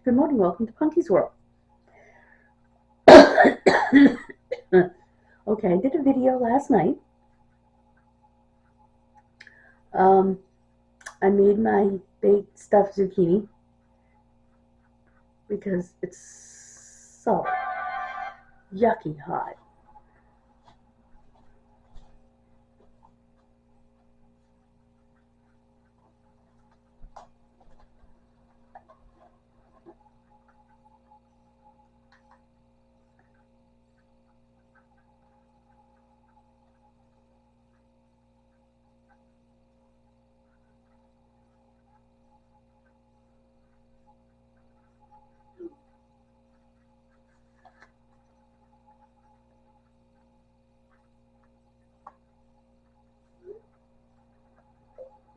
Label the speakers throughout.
Speaker 1: Promote and welcome to Punky's World. Okay, I did a video last night. I made my baked stuffed zucchini because it's so yucky hot.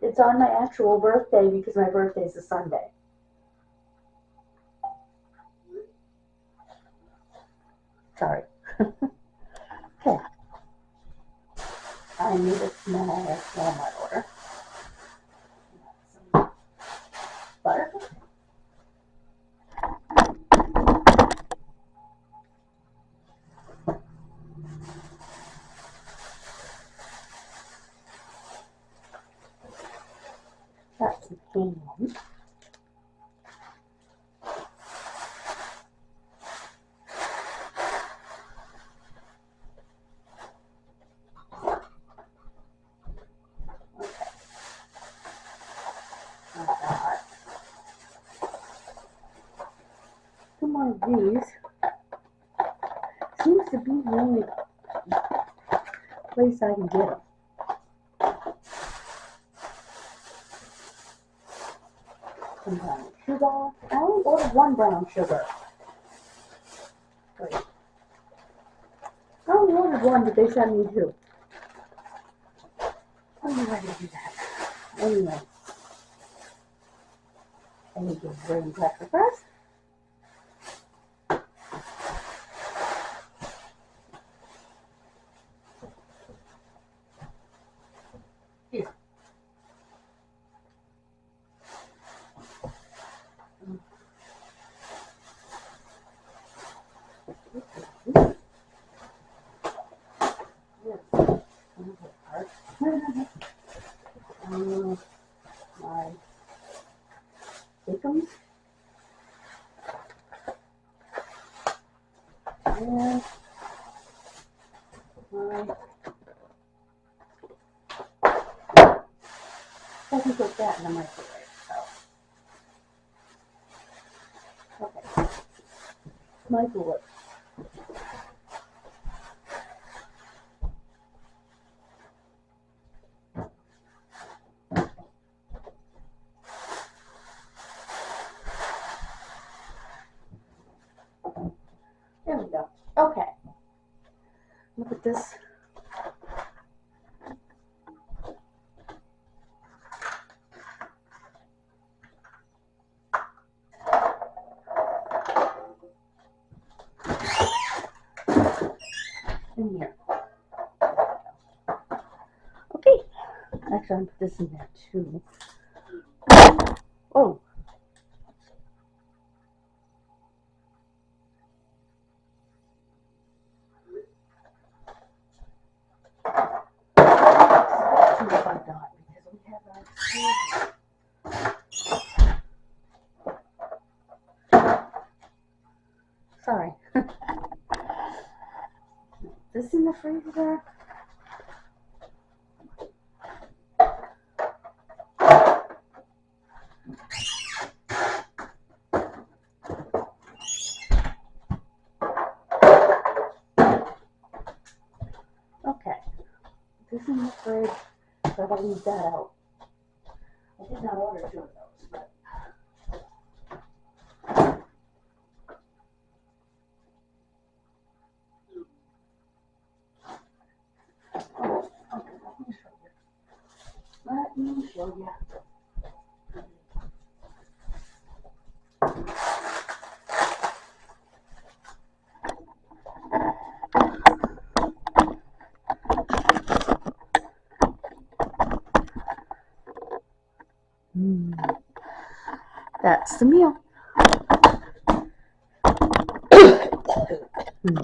Speaker 1: It's on my actual birthday because my birthday is a Sunday. Sorry. Okay. I need a small Walmart order. Some butter. Got some ham. Some more of these. Seems to be the only place I can get them. Some brown sugar. I only ordered one brown sugar. Wait. I only ordered one, but they sent me two. I don't know why they do that. Anyway. I need to get green pepper first. Here. My chickens and my I can put that in the microwave. So okay, microwave. There we go. Okay. Look at this. In here. Okay. Actually, I'll put this in there too. Oh. Sorry. This in the freezer. Okay. This in the fridge. So I gotta leave that out. I did not order two of those, but okay, let me show you. That's the meal. I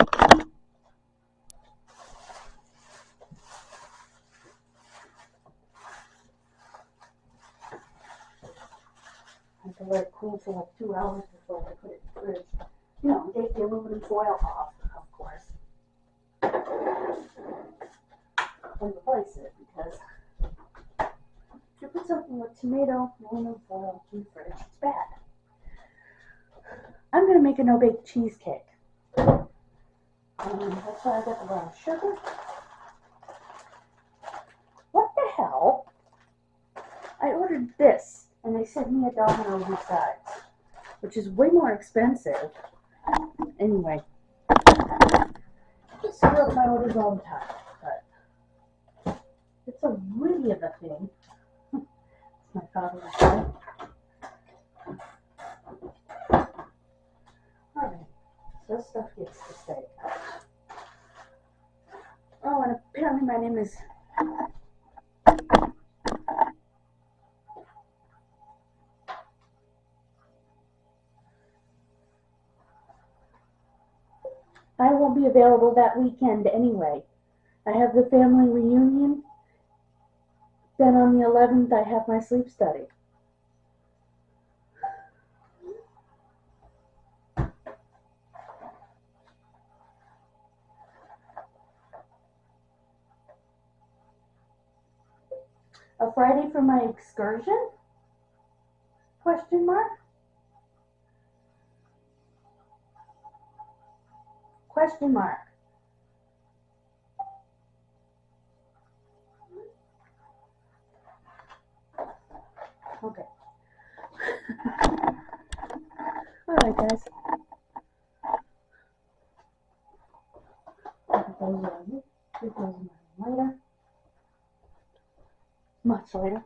Speaker 1: have to let it cool for like 2 hours before I put it in the fridge. You know, take the aluminum foil off, of course, and replace it, because if you put something with tomato aluminum foil in the fridge, it's bad. I'm gonna make a no-bake cheesecake. That's why I got the brown sugar. What the hell? I ordered this, and they sent me a domino besides, which is way more expensive. Anyway, I screw up my orders all the time, but it's a really of a thing. It's my father would say. Alright, so this stuff gets to stay. Oh, and apparently my name is... I won't be available that weekend anyway. I have the family reunion. Then on the 11th, I have my sleep study. A Friday for my excursion? Question mark? Question mark. Okay. Alright, guys. It goes later. Much later.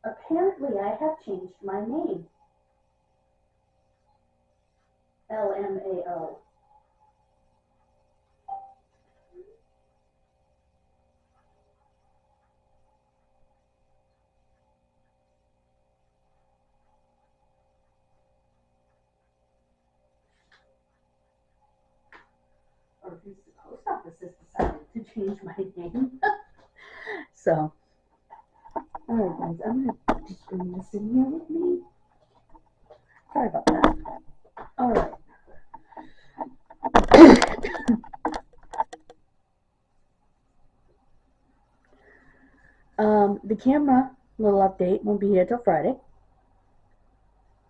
Speaker 1: Apparently, I have changed my name. LMAO. Or at least the post office has decided to change my name. So, alright guys, I'm gonna just bring this in here with me. Sorry about that. Alright. The camera, little update, won't be here till Friday.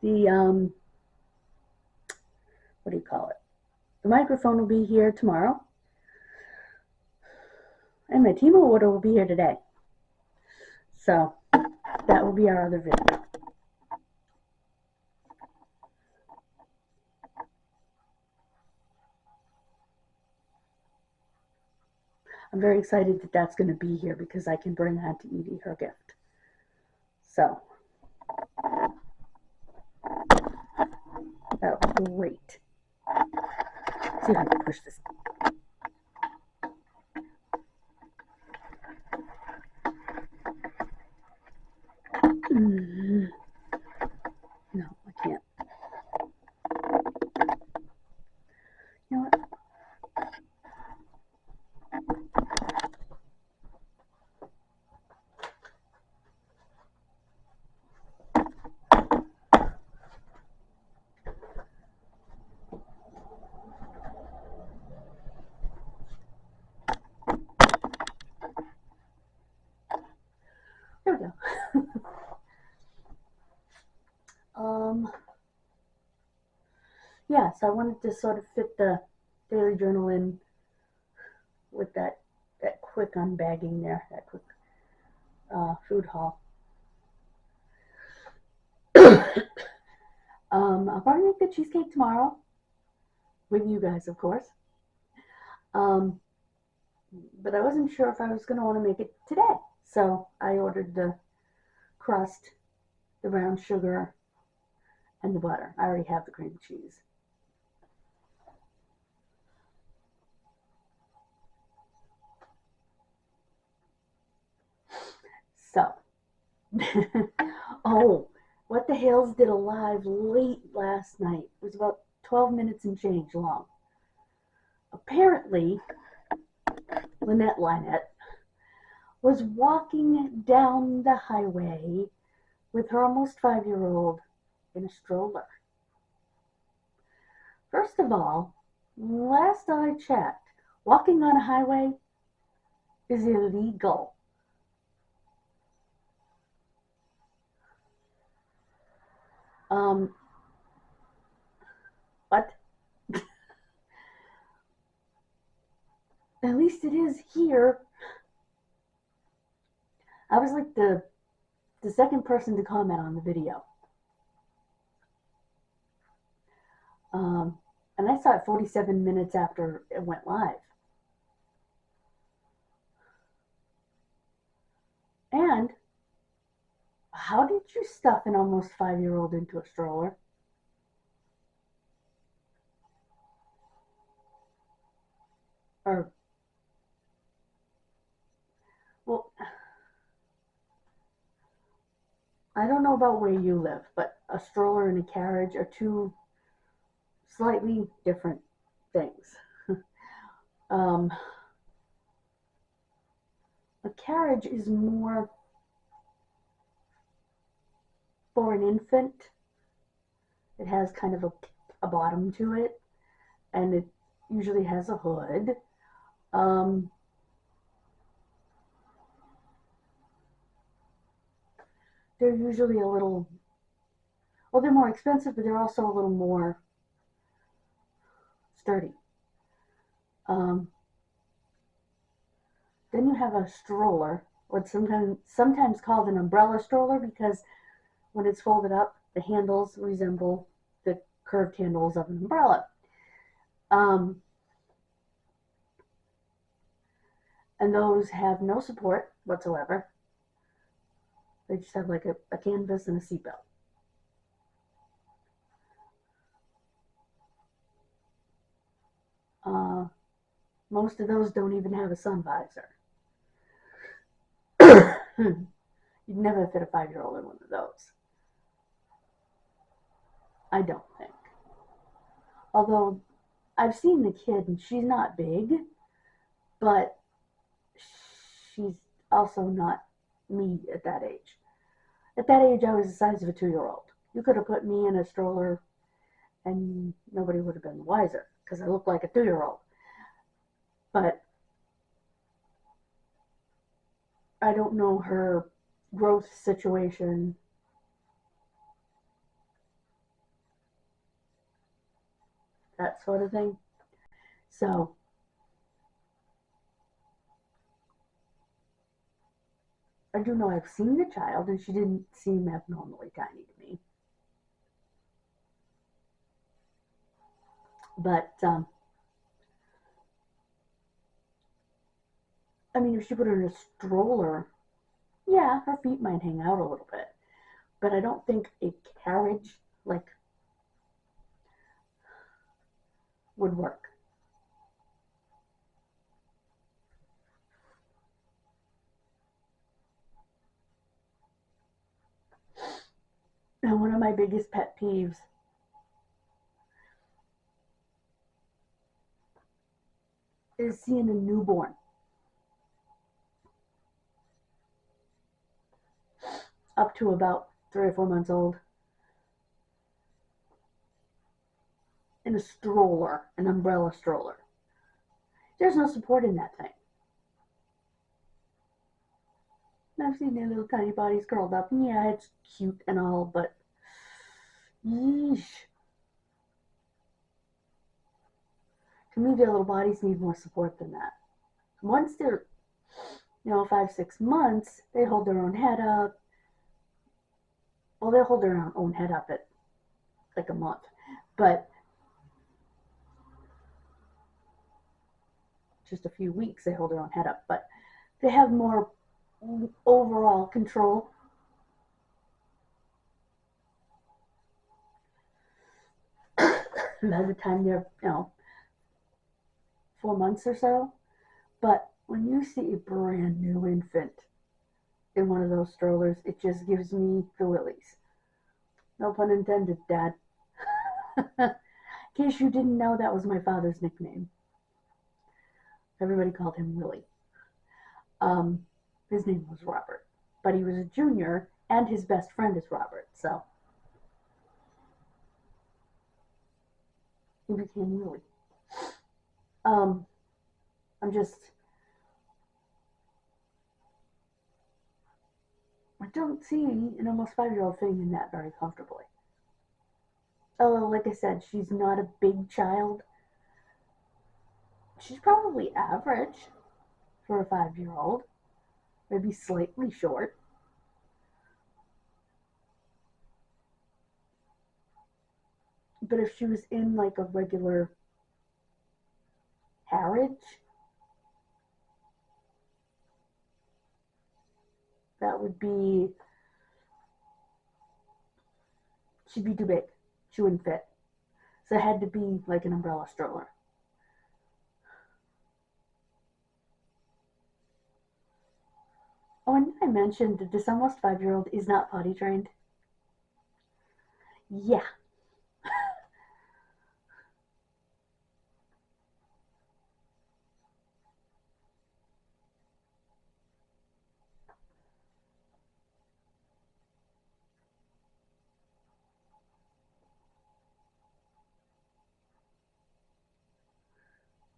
Speaker 1: The, what do you call it? The microphone will be here tomorrow. And my Timo order will be here today. So, that will be our other video. I'm very excited that that's going to be here because I can bring that to Edie, her gift. So, that would be great. Let's see if I can push this. No, I can't. You know what? So I wanted to sort of fit the daily journal in with that quick unbagging there, that quick food haul. I'll probably make the cheesecake tomorrow with you guys, of course. But I wasn't sure if I was going to want to make it today. So I ordered the crust, the brown sugar, and the butter. I already have the cream cheese. So, oh, What the Hales did a live late last night. It was about 12 minutes and change long. Apparently, Lynette was walking down the highway with her almost 5-year-old in a stroller. First of all, last I checked, walking on a highway is illegal. What? At least it is here. I was like the second person to comment on the video. And I saw it 47 minutes after it went live. And how did you stuff an almost 5-year-old into a stroller? Or, well, I don't know about where you live, but a stroller and a carriage are two slightly different things. A carriage is more for an infant. It has kind of a bottom to it, and it usually has a hood. They're usually a little, well, they're more expensive, but they're also a little more sturdy. Then you have a stroller, or sometimes called an umbrella stroller, because when it's folded up, the handles resemble the curved handles of an umbrella. And those have no support whatsoever. They just have like a canvas and a seatbelt. Most of those don't even have a sun visor. You'd never fit a 5-year-old in one of those. I don't think. Although I've seen the kid and she's not big, but she's also not me at that age. At that age, I was the size of a 2-year-old. You could have put me in a stroller and nobody would have been the wiser, because I look like a 2-year-old. But I don't know her growth situation. That sort of thing. So, I do know I've seen the child, and she didn't seem abnormally tiny to me. But, I mean, if she put her in a stroller, yeah, her feet might hang out a little bit. But I don't think a carriage, like, would work. And one of my biggest pet peeves is seeing a newborn up to about 3 or 4 months old in a stroller, an umbrella stroller. There's no support in that thing. And I've seen their little tiny bodies curled up, and yeah, it's cute and all, but yeesh. To me, their little bodies need more support than that. Once they're, 5, 6 months, they hold their own head up. Well, they'll hold their own head up at like a month. But just a few weeks, they hold their own head up. But they have more overall control. By the time they're, 4 months or so. But when you see a brand new infant in one of those strollers, it just gives me the willies. No pun intended, Dad. In case you didn't know, that was my father's nickname. Everybody called him Willie. His name was Robert, but he was a junior, and his best friend is Robert, so he became Willie. I don't see an almost 5-year-old fitting in that very comfortably. Although, like I said, she's not a big child. She's probably average for a 5-year-old. Maybe slightly short. But if she was in like a regular carriage, that would be, she'd be too big. She wouldn't fit. So it had to be like an umbrella stroller. Oh, and I mentioned that this almost 5-year-old is not potty trained. Yeah.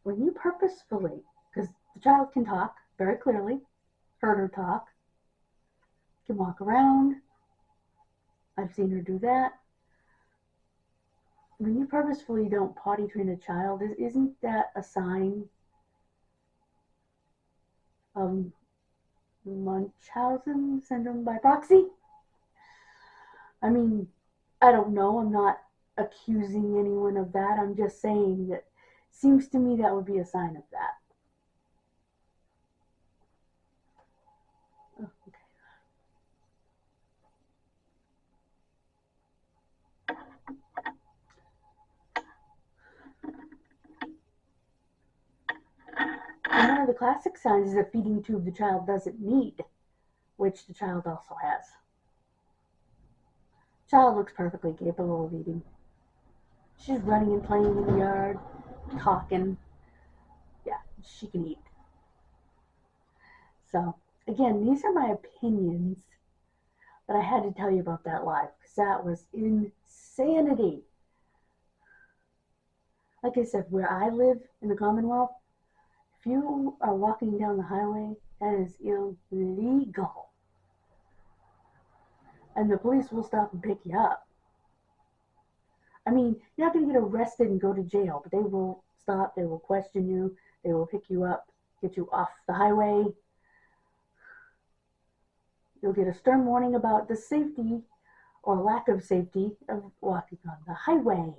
Speaker 1: When you purposefully, because the child can talk very clearly, heard her talk, can walk around. I've seen her do that. When you purposefully don't potty train a child, isn't that a sign of Munchausen syndrome by proxy? I mean, I don't know. I'm not accusing anyone of that. I'm just saying that seems to me that would be a sign of that. Oh, okay. And one of the classic signs is a feeding tube the child doesn't need, which the child also has. Child looks perfectly capable of eating. She's running and playing in the yard, talking. Yeah, she can eat. So, again, these are my opinions, but I had to tell you about that live because that was insanity. Like I said, where I live in the Commonwealth, if you are walking down the highway, that is illegal. And the police will stop and pick you up. I mean, you're not going to get arrested and go to jail, but they will stop, they will question you, they will pick you up, get you off the highway. You'll get a stern warning about the safety or lack of safety of walking on the highway.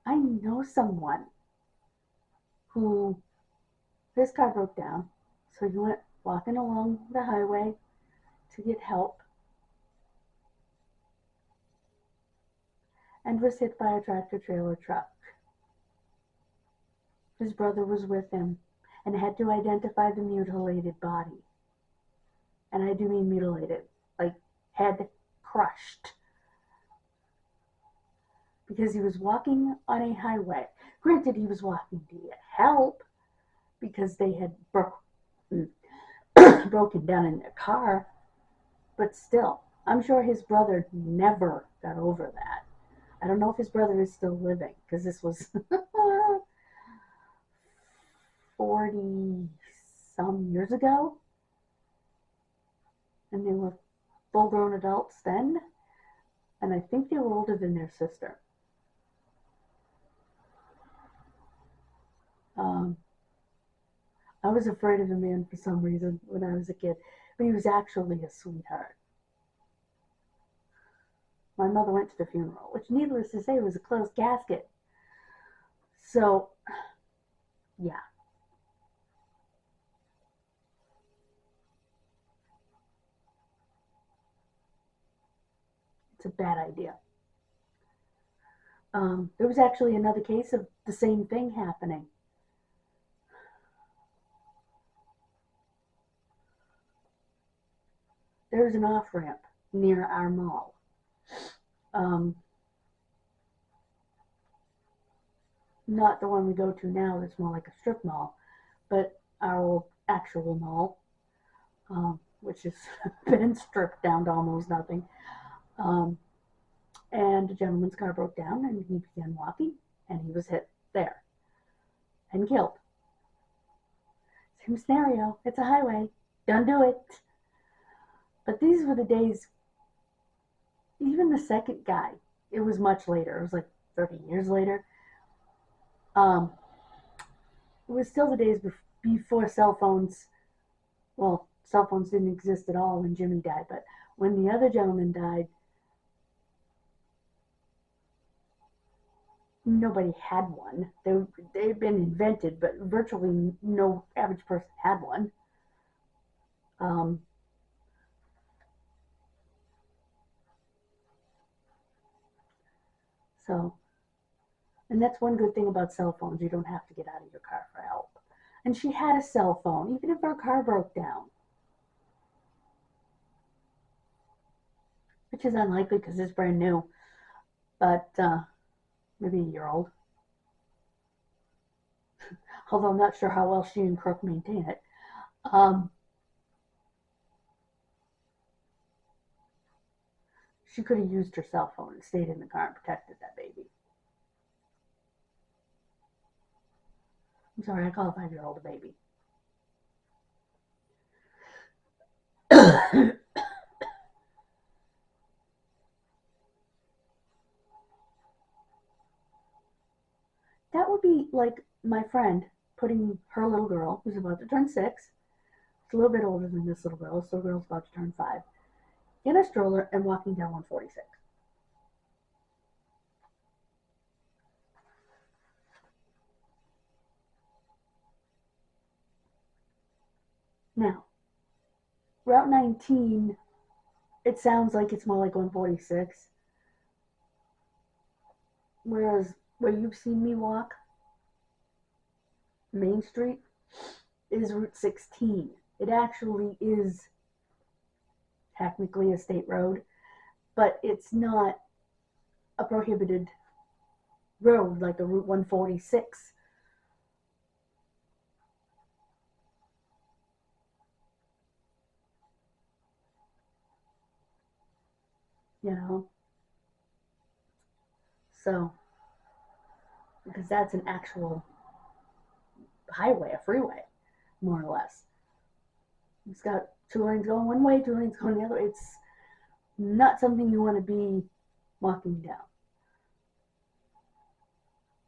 Speaker 1: I know someone who, his car broke down, so he went walking along the highway to get help and was hit by a tractor-trailer truck. His brother was with him and had to identify the mutilated body. And I do mean mutilated, like head crushed. Because he was walking on a highway. Granted, he was walking to get help because they had broken down in their car. But still, I'm sure his brother never got over that. I don't know if his brother is still living because this was 40 some years ago. And they were full-grown adults then. And I think they were older than their sister. I was afraid of the man for some reason when I was a kid, but he was actually a sweetheart. My mother went to the funeral, which, needless to say, was a closed casket. So, yeah. It's a bad idea. There was actually another case of the same thing happening. There's an off ramp near our mall. Um, Not the one we go to now, that's more like a strip mall, but our old actual mall, which has been stripped down to almost nothing. Um, and a gentleman's car broke down and he began walking and he was hit there and killed. Same scenario. It's a highway. Don't do it. But these were the days, even the second guy, it was much later. It was like 30 years later. It was still the days before cell phones. Well, cell phones didn't exist at all when Jimmy died, but when the other gentleman died, nobody had one. They'd been invented, but virtually no average person had one. Um, so, and that's one good thing about cell phones. You don't have to get out of your car for help. And she had a cell phone, even if her car broke down, which is unlikely because it's brand new, but maybe a year old. Although I'm not sure how well she and Crook maintain it. She could have used her cell phone and stayed in the car and protected that baby. I'm sorry, I call a 5-year-old a baby. That would be like my friend putting her little girl, who's about to turn 6, it's a little bit older than this little girl, this little girl's about to turn 5, in a stroller and walking down 146. Now, Route 19, it sounds like it's more like 146, whereas where you've seen me walk, Main Street, is Route 16. It actually is technically a state road, but it's not a prohibited road like a Route 146. You know? So, because that's an actual highway, a freeway, more or less. It's got 2 lanes going one way, 2 lanes going the other. It's not something you want to be walking down.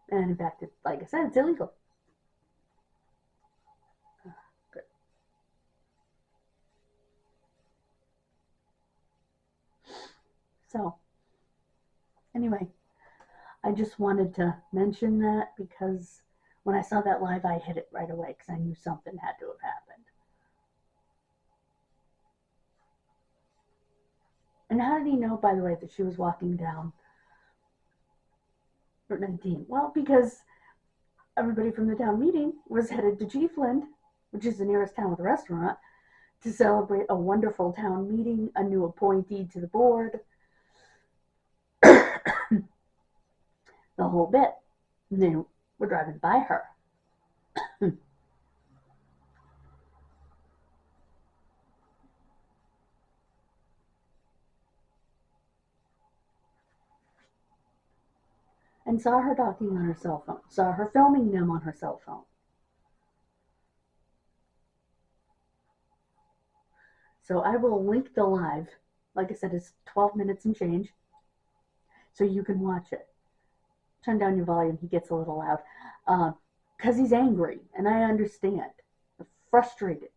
Speaker 1: And in fact, like I said, it's illegal. Good. So, anyway, I just wanted to mention that because when I saw that live, I hit it right away because I knew something had to have happened. And how did he know, by the way, that she was walking down Route 19? Well, because everybody from the town meeting was headed to Chiefland, which is the nearest town with a restaurant, to celebrate a wonderful town meeting, a new appointee to the board, the whole bit. And they were driving by her. And saw her talking on her cell phone, saw her filming them on her cell phone. So I will link the live. Like I said, it's 12 minutes and change, so you can watch it. Turn down your volume, he gets a little loud. because he's angry, and I understand. Frustrated.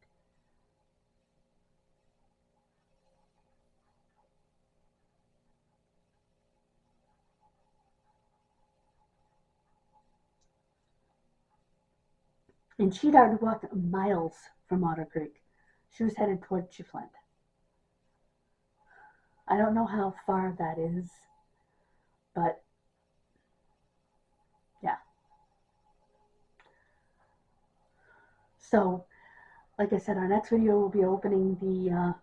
Speaker 1: And she'd already walked miles from Otter Creek. She was headed toward Chiefland. I don't know how far that is, but yeah. So, like I said, our next video will be opening the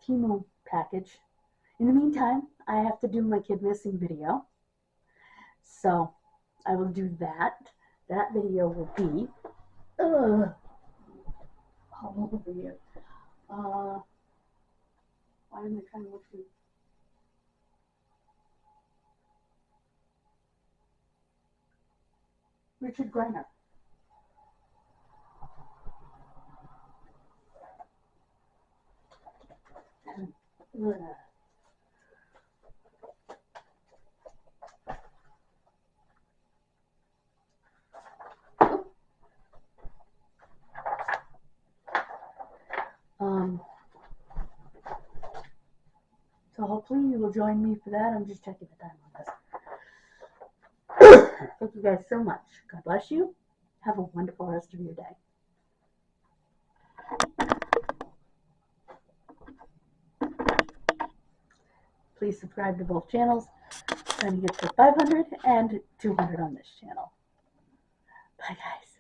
Speaker 1: chemo package. In the meantime, I have to do my kid missing video. So, I will do that. That video will be all over here. Why am I trying to look through? Richard Greiner. So hopefully you will join me for that. I'm just checking the time on this. Thank you guys so much. God bless you. Have a wonderful rest of your day. Please subscribe to both channels. I'm trying to get to 500 and 200 on this channel. Bye guys.